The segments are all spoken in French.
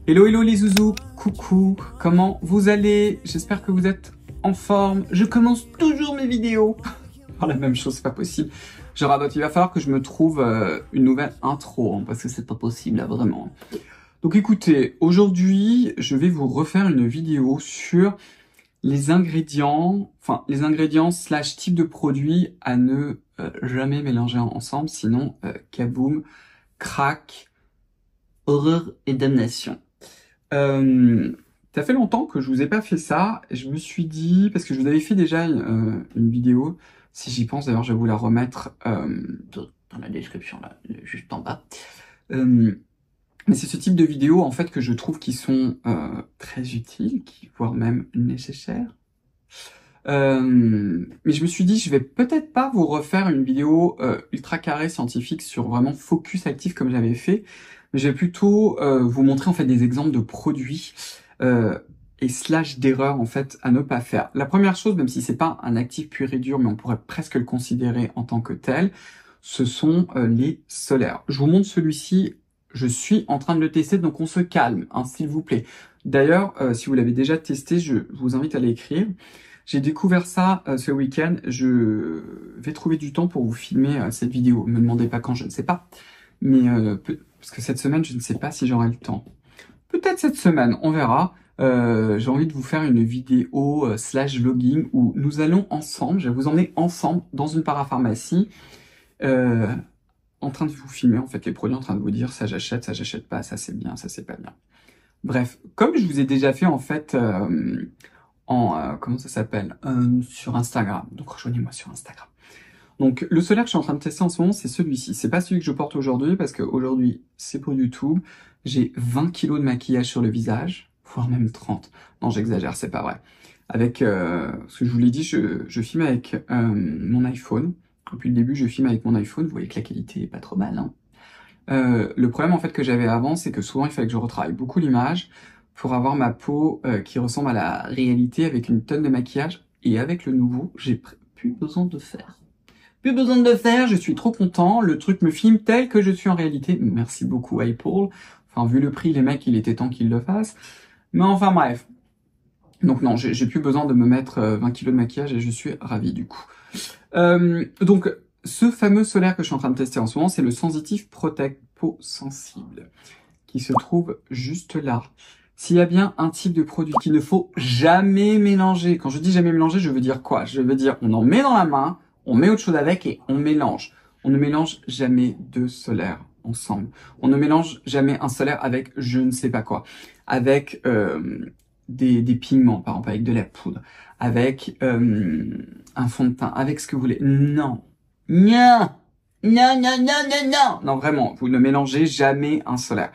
Hello, hello les zouzous, coucou, comment vous allez? J'espère que vous êtes en forme. Je commence toujours mes vidéos par la même chose, c'est pas possible. Je radote, il va falloir que je me trouve une nouvelle intro, hein, parce que c'est pas possible là, vraiment. Donc écoutez, aujourd'hui, je vais vous refaire une vidéo sur les ingrédients, slash type de produits à ne jamais mélanger ensemble, sinon kaboom, crack, horreur et damnation. Ça fait longtemps que je vous ai pas fait ça, et je me suis dit, parce que je vous avais fait déjà une vidéo, si j'y pense d'ailleurs je vais vous la remettre dans la description là, juste en bas. Mais c'est ce type de vidéos en fait que je trouve qui sont très utiles, voire même nécessaires. Mais je me suis dit, je vais peut-être pas vous refaire une vidéo ultra carrée scientifique sur vraiment focus actif comme j'avais fait, mais je vais plutôt vous montrer en fait des exemples de produits et slash d'erreurs en fait à ne pas faire. La première chose, même si c'est pas un actif pur et dur, mais on pourrait presque le considérer en tant que tel, ce sont les solaires. Je vous montre celui-ci. Je suis en train de le tester, donc on se calme, hein, s'il vous plaît. D'ailleurs, si vous l'avez déjà testé, je vous invite à l'écrire. J'ai découvert ça ce week-end. Je vais trouver du temps pour vous filmer cette vidéo. Ne me demandez pas quand, je ne sais pas. Mais parce que cette semaine, je ne sais pas si j'aurai le temps. Peut-être cette semaine, on verra. J'ai envie de vous faire une vidéo slash vlogging où nous allons ensemble, je vais vous emmener ensemble dans une parapharmacie. En train de vous filmer en fait les produits, en train de vous dire ça j'achète pas, ça c'est bien, ça c'est pas bien. Bref, comme je vous ai déjà fait en fait comment ça s'appelle sur Instagram, donc rejoignez-moi sur Instagram. Donc le solaire que je suis en train de tester en ce moment, c'est celui-ci. C'est pas celui que je porte aujourd'hui parce qu'aujourd'hui c'est pour YouTube. J'ai 20 kilos de maquillage sur le visage, voire même 30. Non, j'exagère, c'est pas vrai. Avec ce que je vous l'ai dit, je filme avec mon iPhone. Depuis le début, je filme avec mon iPhone. Vous voyez que la qualité est pas trop mal, hein. Le problème en fait que j'avais avant, c'est que souvent il fallait que je retravaille beaucoup l'image pour avoir ma peau qui ressemble à la réalité avec une tonne de maquillage. Et avec le nouveau, j'ai plus besoin de faire. Plus besoin de le faire, je suis trop content. Le truc me filme tel que je suis en réalité. Merci beaucoup Apple. Enfin, vu le prix, les mecs, il était temps qu'ils le fassent. Mais enfin bref. Donc non, j'ai plus besoin de me mettre 20 kilos de maquillage et je suis ravi du coup. Donc, ce fameux solaire que je suis en train de tester en ce moment, c'est le Sensitive Protect Peau Sensible, qui se trouve juste là. S'il y a bien un type de produit qu'il ne faut jamais mélanger, quand je dis jamais mélanger, je veux dire quoi? Je veux dire, on en met dans la main, on met autre chose avec et on mélange. On ne mélange jamais deux solaires ensemble. On ne mélange jamais un solaire avec je ne sais pas quoi. Avec des pigments, par exemple, avec de la poudre, avec un fond de teint, avec ce que vous voulez. Non. Non. Non, non, non, non, non. Non, vraiment, vous ne mélangez jamais un solaire.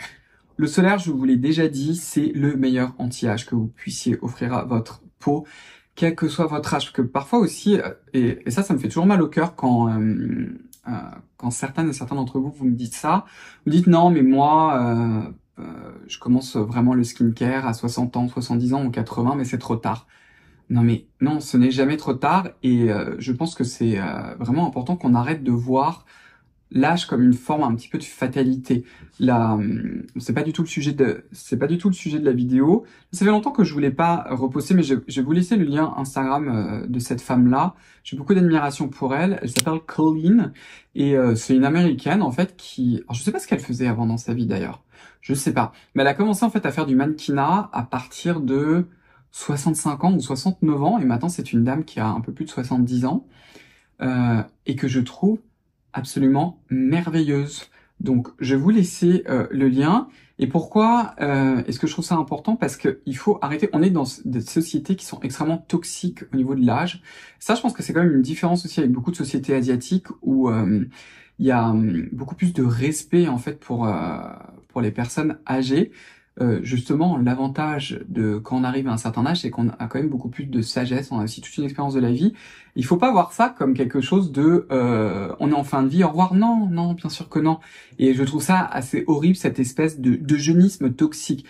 Le solaire, je vous l'ai déjà dit, c'est le meilleur anti-âge que vous puissiez offrir à votre peau, quel que soit votre âge. Parce que parfois aussi, et ça me fait toujours mal au cœur quand certaines et certains d'entre vous, vous me dites ça. Vous dites non, mais moi, je commence vraiment le skincare à 60 ans, 70 ans ou 80, mais c'est trop tard. Non mais non, ce n'est jamais trop tard et je pense que c'est vraiment important qu'on arrête de voir l'âge comme une forme un petit peu de fatalité. Là, c'est pas du tout le sujet de la vidéo. Ça fait longtemps que je voulais pas reposter, mais je vais vous laisser le lien Instagram de cette femme-là. J'ai beaucoup d'admiration pour elle. Elle s'appelle Colleen et c'est une américaine en fait qui, alors je sais pas ce qu'elle faisait avant dans sa vie d'ailleurs. Je sais pas, mais elle a commencé en fait à faire du mannequinat à partir de 65 ans ou 69 ans et maintenant c'est une dame qui a un peu plus de 70 ans et que je trouve absolument merveilleuse. Donc je vais vous laisser le lien. Et pourquoi est-ce que je trouve ça important? Parce que il faut arrêter, on est dans des sociétés qui sont extrêmement toxiques au niveau de l'âge. Ça, je pense que c'est quand même une différence aussi avec beaucoup de sociétés asiatiques où il y a beaucoup plus de respect en fait pour les personnes âgées. Justement, l'avantage de quand on arrive à un certain âge, c'est qu'on a quand même beaucoup plus de sagesse, on a aussi toute une expérience de la vie. Il faut pas voir ça comme quelque chose de on est en fin de vie, au revoir. Non, non, bien sûr que non. Et je trouve ça assez horrible, cette espèce de jeunisme toxique.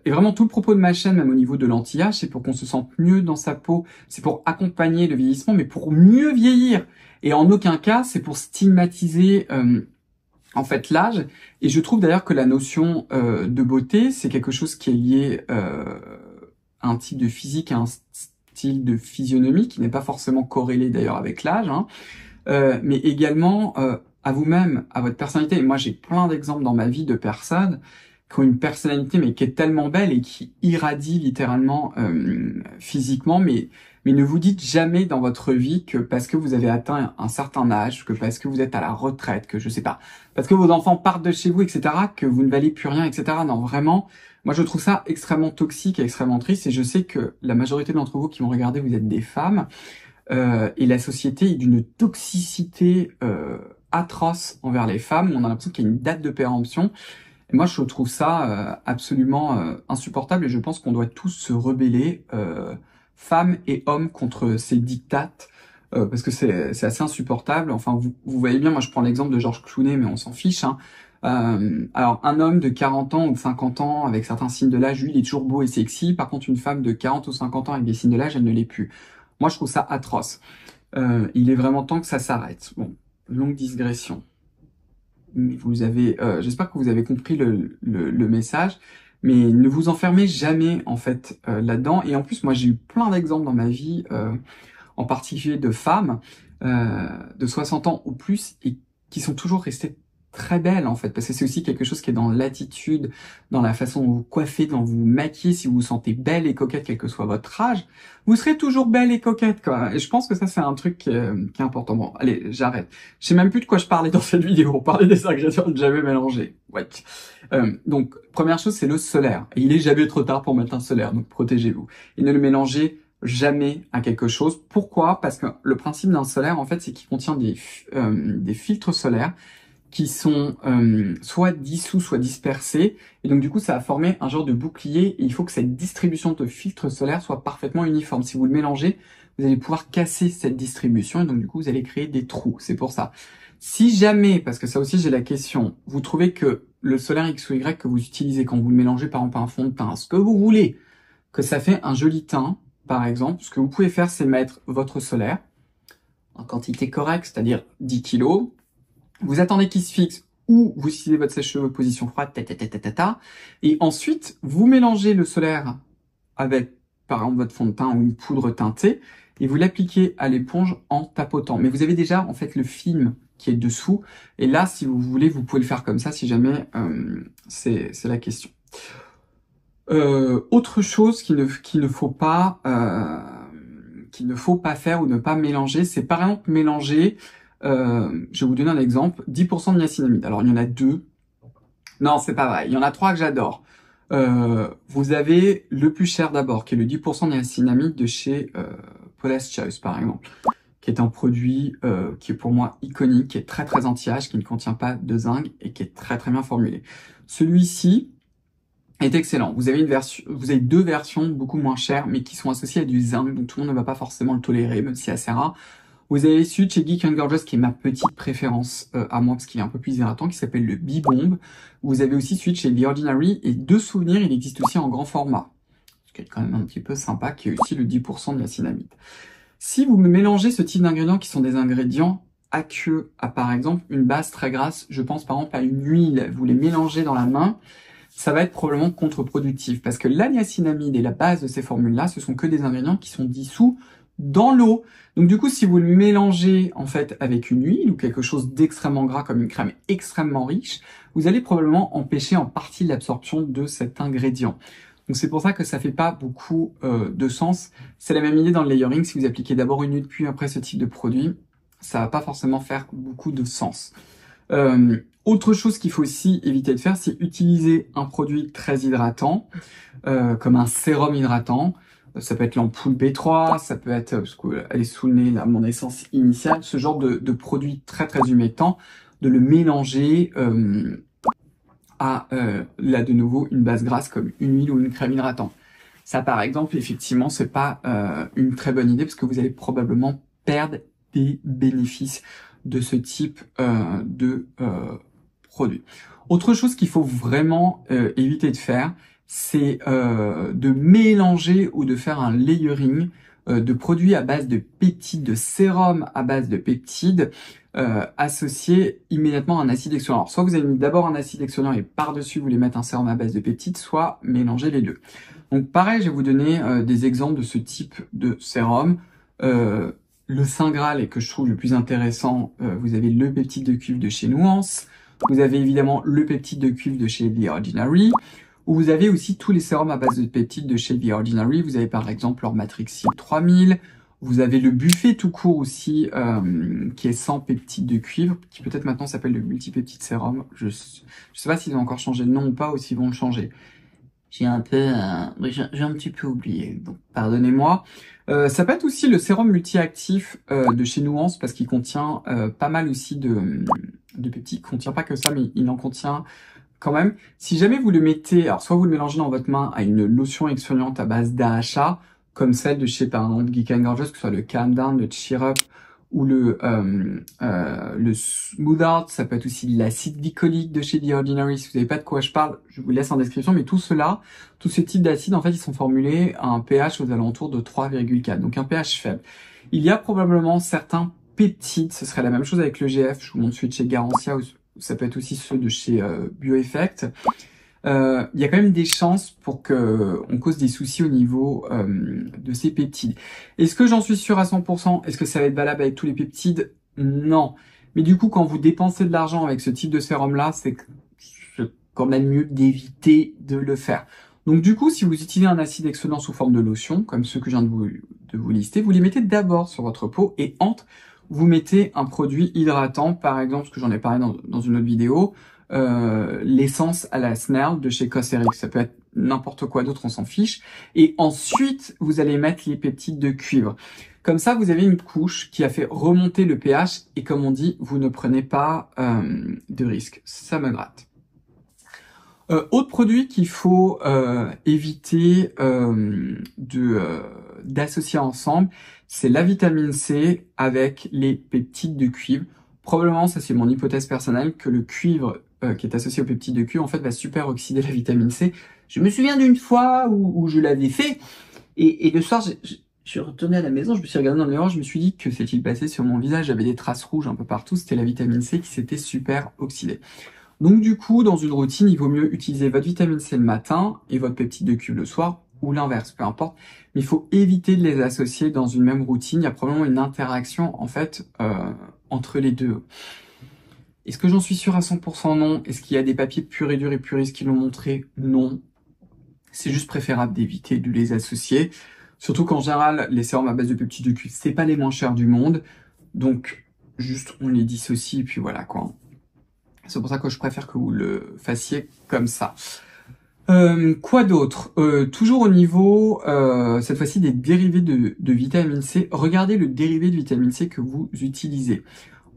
Et vraiment tout le propos de ma chaîne, même au niveau de l'anti-âge, c'est pour qu'on se sente mieux dans sa peau, c'est pour accompagner le vieillissement, mais pour mieux vieillir. Et en aucun cas, c'est pour stigmatiser en fait l'âge. Et je trouve d'ailleurs que la notion de beauté, c'est quelque chose qui est lié à un type de physique, à un style de physionomie qui n'est pas forcément corrélé d'ailleurs avec l'âge, hein, mais également à vous-même, à votre personnalité. Et moi, j'ai plein d'exemples dans ma vie de personnes qui ont une personnalité mais qui est tellement belle et qui irradie littéralement physiquement, mais ne vous dites jamais dans votre vie que parce que vous avez atteint un certain âge, que parce que vous êtes à la retraite, que je sais pas, parce que vos enfants partent de chez vous, etc., que vous ne valez plus rien, etc. Non, vraiment, moi je trouve ça extrêmement toxique et extrêmement triste, et je sais que la majorité d'entre vous qui m'ont regardé, vous êtes des femmes, et la société est d'une toxicité atroce envers les femmes. On a l'impression qu'il y a une date de péremption. Et moi, je trouve ça absolument insupportable, et je pense qu'on doit tous se rebeller, femmes et hommes, contre ces dictates, parce que c'est assez insupportable. Enfin, vous voyez bien, moi je prends l'exemple de George Clooney, mais on s'en fiche, hein. Alors, un homme de 40 ans ou de 50 ans avec certains signes de l'âge, lui, il est toujours beau et sexy. Par contre, une femme de 40 ou 50 ans avec des signes de l'âge, elle ne l'est plus. Moi, je trouve ça atroce. Il est vraiment temps que ça s'arrête. Bon, longue digression. Mais vous avez, j'espère que vous avez compris le message, mais ne vous enfermez jamais en fait là-dedans. Et en plus, moi j'ai eu plein d'exemples dans ma vie, en particulier de femmes de 60 ans ou plus, et qui sont toujours restées très belles en fait, parce que c'est aussi quelque chose qui est dans l'attitude, dans la façon dont vous coiffez, dont vous maquillez. Si vous vous sentez belle et coquette, quel que soit votre âge, vous serez toujours belle et coquette, quoi. Et je pense que ça, c'est un truc qui est important. Bon, allez, j'arrête. Je sais même plus de quoi je parlais dans cette vidéo. On parlait des ingrédients jamais mélangés. Ouais. Donc, première chose, c'est le solaire. Et il est jamais trop tard pour mettre un solaire, donc protégez-vous. Et ne le mélangez jamais à quelque chose. Pourquoi? Parce que le principe d'un solaire, en fait, c'est qu'il contient des filtres solaires qui sont soit dissous, soit dispersés. Et donc, du coup, ça va former un genre de bouclier. Et il faut que cette distribution de filtres solaires soit parfaitement uniforme. Si vous le mélangez, vous allez pouvoir casser cette distribution. Et donc, du coup, vous allez créer des trous. C'est pour ça. Si jamais, parce que ça aussi, j'ai la question, vous trouvez que le solaire X ou Y que vous utilisez quand vous le mélangez, par exemple, un fond de teint, ce que vous voulez, que ça fait un joli teint, par exemple, ce que vous pouvez faire, c'est mettre votre solaire en quantité correcte, c'est-à-dire 10 kg. Vous attendez qu'il se fixe, ou vous utilisez votre sèche-cheveux position froide, et ensuite vous mélangez le solaire avec par exemple votre fond de teint ou une poudre teintée, et vous l'appliquez à l'éponge en tapotant. Mais vous avez déjà en fait le film qui est dessous, et là si vous voulez vous pouvez le faire comme ça si jamais c'est la question. Autre chose qu'il ne faut pas faire ou ne pas mélanger, c'est par exemple mélanger, je vais vous donner un exemple, 10% de niacinamide. Alors il y en a deux. Non, c'est pas vrai. Il y en a trois que j'adore. Vous avez le plus cher d'abord, qui est le 10% de niacinamide de chez Paula's Choice, par exemple, qui est un produit qui est pour moi iconique, qui est très très anti-âge, qui ne contient pas de zinc et qui est très très bien formulé. Celui-ci est excellent. Vous avez deux versions beaucoup moins chères, mais qui sont associées à du zinc, donc tout le monde ne va pas forcément le tolérer, même si c'est assez rare. Vous avez celui de chez Geek & Gorgeous, qui est ma petite préférence à moi, parce qu'il est un peu plus hydratant, qui s'appelle le B-Bomb. Vous avez aussi celui de chez The Ordinary, et de souvenir, il existe aussi en grand format, ce qui est quand même un petit peu sympa, qui est aussi le 10% de niacinamide. Si vous mélangez ce type d'ingrédients, qui sont des ingrédients aqueux, à par exemple une base très grasse, je pense par exemple à une huile, vous les mélangez dans la main, ça va être probablement contre-productif, parce que la niacinamide et la base de ces formules-là, ce sont que des ingrédients qui sont dissous dans l'eau. Donc du coup, si vous le mélangez en fait avec une huile ou quelque chose d'extrêmement gras comme une crème extrêmement riche, vous allez probablement empêcher en partie l'absorption de cet ingrédient. Donc c'est pour ça que ça fait pas beaucoup de sens. C'est la même idée dans le layering. Si vous appliquez d'abord une huile puis après ce type de produit, ça va pas forcément faire beaucoup de sens. Autre chose qu'il faut aussi éviter de faire, c'est utiliser un produit très hydratant, comme un sérum hydratant. Ça peut être l'ampoule B3, ça peut être, parce qu'elle est sous le nez, là, mon essence initiale, ce genre de produit très très humectant, de le mélanger à, là de nouveau, une base grasse comme une huile ou une crème hydratante. Ça par exemple, effectivement, c'est pas une très bonne idée, parce que vous allez probablement perdre des bénéfices de ce type de produit. Autre chose qu'il faut vraiment éviter de faire, c'est de mélanger ou de faire un layering de produits à base de peptides, de sérum à base de peptides, associer immédiatement un acide exfoliant. Alors, soit vous avez mis d'abord un acide exfoliant et par-dessus vous voulez mettre un sérum à base de peptides, soit mélanger les deux. Donc pareil, je vais vous donner des exemples de ce type de sérum. Le Saint Graal, et que je trouve le plus intéressant, vous avez le peptide de cuivre de chez Nuance, vous avez évidemment le peptide de cuivre de chez The Ordinary, ou vous avez aussi tous les sérums à base de peptides de chez The Ordinary. Vous avez par exemple leur Matrix Seal 3000, vous avez le buffet tout court aussi, qui est sans peptides de cuivre, qui peut-être maintenant s'appelle le multipeptide sérum. Je sais pas s'ils ont encore changé de nom ou pas, ou s'ils vont le changer. J'ai un petit peu oublié, donc pardonnez-moi. Ça peut être aussi le sérum multi-actif de chez Nuance, parce qu'il contient pas mal aussi de peptides. Il contient pas que ça, mais il en contient quand même. Si jamais vous le mettez, alors soit vous le mélangez dans votre main à une lotion exfoliante à base d'AHA, comme celle de chez par exemple Geek & Gorgeous, que ce soit le Calm Down, le Cheer Up ou le Smooth Out, ça peut être aussi l'acide glycolique de chez The Ordinary. Si vous savez pas de quoi je parle, je vous laisse en description, mais tout cela, tous ces types d'acides, en fait, ils sont formulés à un pH aux alentours de 3,4, donc un pH faible. Il y a probablement certains peptides, ce serait la même chose avec le GF, je vous montre celui de chez Garancia, ou ça peut être aussi ceux de chez Bioeffect. Il y a quand même des chances pour que on cause des soucis au niveau de ces peptides. Est-ce que j'en suis sûr à 100%? Est-ce que ça va être valable avec tous les peptides? Non. Mais du coup, quand vous dépensez de l'argent avec ce type de sérum-là, c'est quand même mieux d'éviter de le faire. Donc du coup, si vous utilisez un acide exfoliant sous forme de lotion, comme ceux que je viens de vous lister, vous les mettez d'abord sur votre peau et entre, vous mettez un produit hydratant, par exemple, ce que j'en ai parlé dans une autre vidéo, l'essence à la Snarl de chez Cosrx, ça peut être n'importe quoi d'autre, on s'en fiche. Et ensuite, vous allez mettre les peptides de cuivre. Comme ça, vous avez une couche qui a fait remonter le pH et comme on dit, vous ne prenez pas de risque. Ça me gratte. Autre produit qu'il faut éviter d'associer ensemble, c'est la vitamine C avec les peptides de cuivre. Probablement, ça c'est mon hypothèse personnelle, que le cuivre qui est associé aux peptides de cuivre, en fait, va super oxyder la vitamine C. Je me souviens d'une fois où je l'avais fait, et le soir, je suis retourné à la maison, je me suis regardé dans le miroir, je me suis dit, que s'est-il passé sur mon visage? J'avais des traces rouges un peu partout, c'était la vitamine C qui s'était super oxydée. Donc du coup, dans une routine, il vaut mieux utiliser votre vitamine C le matin et votre peptide de cuivre le soir, ou l'inverse, peu importe. Mais il faut éviter de les associer dans une même routine. Il y a probablement une interaction, en fait, entre les deux. Est-ce que j'en suis sûr à 100%? Non. Est-ce qu'il y a des papiers purs et durs et puristes qui l'ont montré? Non. C'est juste préférable d'éviter de les associer. Surtout qu'en général, les sérums à base de peptides de cuivre, c'est pas les moins chers du monde. Donc, juste, on les dissocie et puis voilà, quoi. C'est pour ça que je préfère que vous le fassiez comme ça. Quoi d'autre? Toujours au niveau, cette fois-ci, des dérivés de vitamine C. Regardez le dérivé de vitamine C que vous utilisez.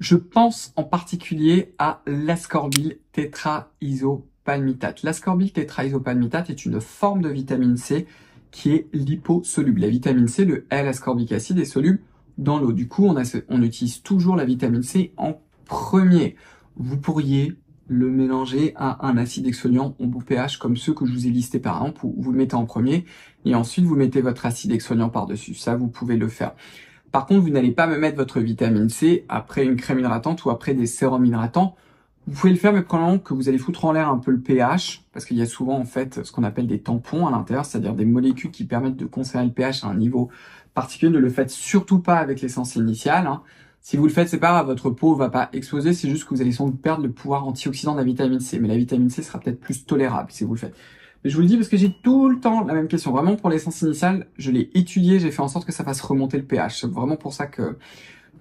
Je pense en particulier à l'ascorbyl tétraisopalmitate. L'ascorbyl tétraisopalmitate est une forme de vitamine C qui est liposoluble. La vitamine C, le L-ascorbic acide, est soluble dans l'eau. Du coup, on utilise toujours la vitamine C en premier. Vous pourriez le mélanger à un acide exfoliant au bon pH comme ceux que je vous ai listés par exemple, où vous le mettez en premier et ensuite vous mettez votre acide exfoliant par-dessus. Ça, vous pouvez le faire. Par contre, vous n'allez pas me mettre votre vitamine C après une crème hydratante ou après des sérums hydratants. Vous pouvez le faire, mais probablement que vous allez foutre en l'air un peu le pH, parce qu'il y a souvent en fait ce qu'on appelle des tampons à l'intérieur, c'est-à-dire des molécules qui permettent de conserver le pH à un niveau particulier. Ne le faites surtout pas avec l'essence initiale, hein. Si vous le faites, c'est pas grave, votre peau va pas exploser, c'est juste que vous allez sans doute perdre le pouvoir antioxydant de la vitamine C. Mais la vitamine C sera peut-être plus tolérable si vous le faites. Mais je vous le dis parce que j'ai tout le temps la même question. Vraiment, pour l'essence initiale, je l'ai étudié, j'ai fait en sorte que ça fasse remonter le pH. C'est vraiment pour ça que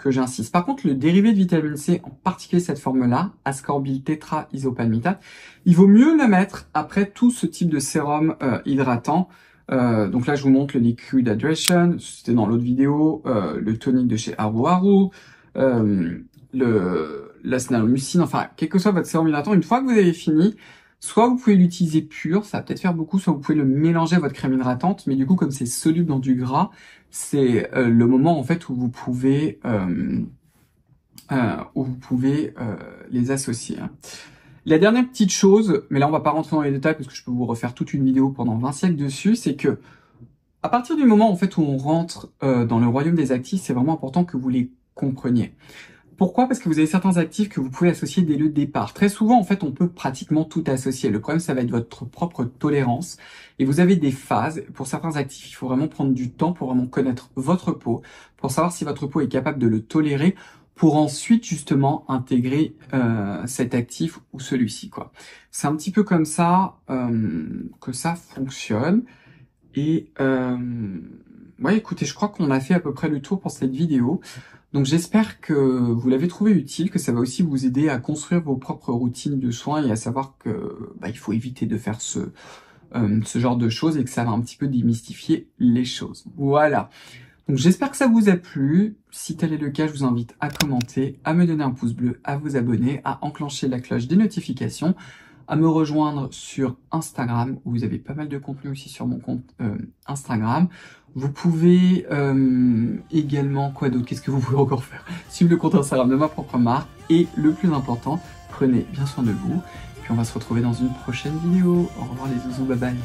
j'insiste. Par contre, le dérivé de vitamine C, en particulier cette forme-là, ascorbyl tétraisopalmitate, il vaut mieux la mettre après tout ce type de sérum hydratant. Donc là, je vous montre le Liquid Hydration, c'était dans l'autre vidéo, le tonique de chez Haru Haru, la Snalmucine, enfin, quel que soit votre sérum hydratant, une fois que vous avez fini, soit vous pouvez l'utiliser pur, ça va peut-être faire beaucoup, soit vous pouvez le mélanger à votre crème hydratante, mais du coup, comme c'est soluble dans du gras, c'est le moment en fait où vous pouvez les associer. La dernière petite chose, mais là on va pas rentrer dans les détails parce que je peux vous refaire toute une vidéo pendant 20 siècles dessus, c'est que à partir du moment en fait où on rentre dans le royaume des actifs, c'est vraiment important que vous les compreniez. Pourquoi? Parce que vous avez certains actifs que vous pouvez associer dès le départ. Très souvent, en fait, on peut pratiquement tout associer. Le problème, ça va être votre propre tolérance. Et vous avez des phases. Pour certains actifs, il faut vraiment prendre du temps pour vraiment connaître votre peau, pour savoir si votre peau est capable de le tolérer, pour ensuite, justement, intégrer cet actif ou celui-ci, quoi. C'est un petit peu comme ça que ça fonctionne. Et ouais, écoutez, je crois qu'on a fait à peu près le tour pour cette vidéo. Donc j'espère que vous l'avez trouvé utile, que ça va aussi vous aider à construire vos propres routines de soins et à savoir que il faut éviter de faire ce genre de choses et que ça va un petit peu démystifier les choses. Voilà. Donc j'espère que ça vous a plu. Si tel est le cas, je vous invite à commenter, à me donner un pouce bleu, à vous abonner, à enclencher la cloche des notifications, à me rejoindre sur Instagram, où vous avez pas mal de contenu aussi sur mon compte Instagram. Vous pouvez également, quoi d'autre? Qu'est-ce que vous pouvez encore faire? Suivre le compte Instagram de ma propre marque. Et le plus important, prenez bien soin de vous. Puis on va se retrouver dans une prochaine vidéo. Au revoir les zouzous, bye bye.